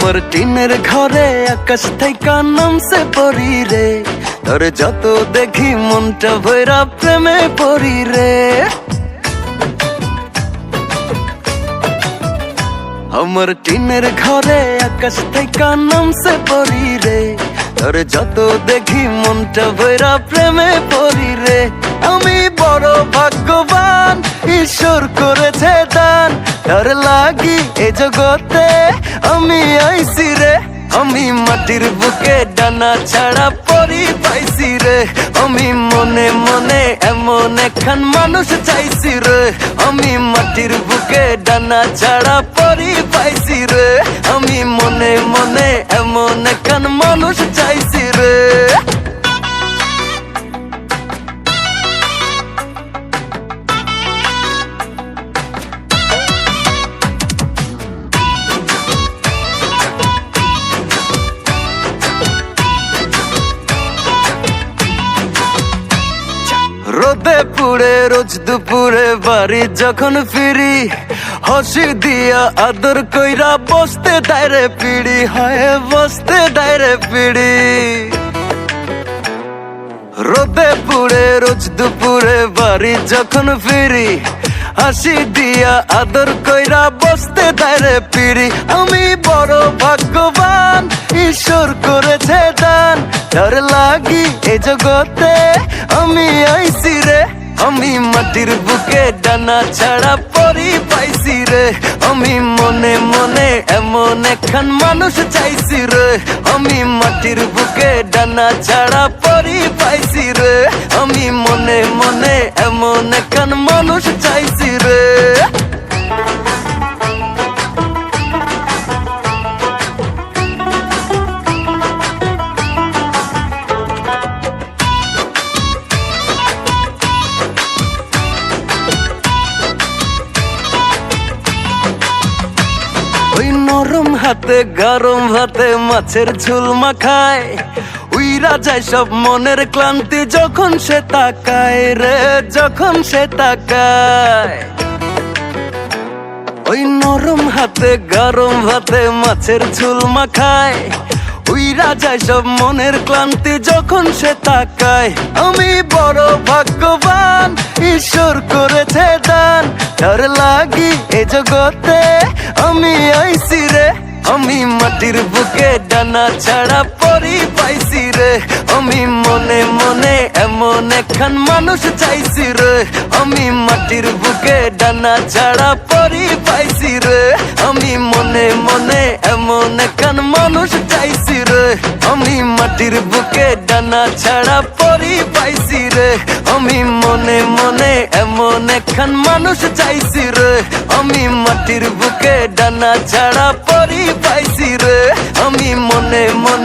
আমার টিনের ঘরে আকাশ থেকে নামছে পরি রে, তোর যত দেখি মনটা ভৈরা প্রেমে পড়ি রে। আমার টিনের ঘরে আকাশ থেকে নামছে পরি রে, তোর যত দেখি মনটা ভৈরা প্রেমে পড়ি রে। আমি বড় ভাগ্যবান, ঈশ্বর করেছে দান, তার লাগি এ জগতে আমি আইছি রে। আমি মাটির বুকে ডানা ছাড়া পরি পাইছি রে, আমি মনে মনে এমন একখান মানুষ চাইছি রে। আমি মাটির বুকে ডানা ছাড়া পরি পাইছি রে, আমি মনে মনে এমন একখান মানুষ চাইছি রে। রোদে পুড়ে রোজ দুপুরে বাড়ি যখন ফিরি, হাসি দিয়া আদর কইরা বসতে দায়রে পিড়ি, হয় বসতে দায়রে পিড়ি। রোদে পুড়ে রোজ দুপুরে বাড়ি যখন ফিরি, হাসি দিয়া আদর কইরা বসতে দায়রে পিড়ি। আমি বড় ভাগ্যবান, ঈশ্বর করেছে দান, তার লাগি এ জগতে আমি আইছি রে। আমি মাটির বুকে ডানা ছাড়া পরি পাইছি রে, আমি মনে মনে এমন একখান মানুষ চাইছি রে। আমি মাটির বুকে ডানা ছাড়া পরি পাইছি রে, আমি মনে মনে এমন একখান মানুষ চাইছি রে। ওই নরম হাতে গরম ভাতে মাছের ঝোল মাখায়, উইরা যায় সব মনের ক্লান্তি যখন সে তাকায় রে, যখন সে তাকায়। ওই নরম হাতে গরম ভাতে মাছের ঝোল মাখায়, উইরা যায় সব মনের ক্লান্তি যখন সে তাকায়। আমি বড় ভাগ্যবান, ঈশ্বর করেছে দান, তার লাগি এ জগতে আমি আইছি রে। আমি মাটির বুকে ডানা ছাড়া পরি পাইছি রে, আমি মনে মনে এমন একখান মানুষ চাইছি রে। আমি মাটির বুকে ডানা ছাড়া পরি পাইছি রে, আমি মনে মনে এমন একখান মানুষ চাইছি রে। আমি মাটির বুকে ডানা ছাড়া পরি পাইছি রে, আমি মনে মনে এমন একখান মানুষ চাইছি রে। আমি মাটির বুকে ডানা ছাড়া পরি পাইছি রে, আমি মনে মনে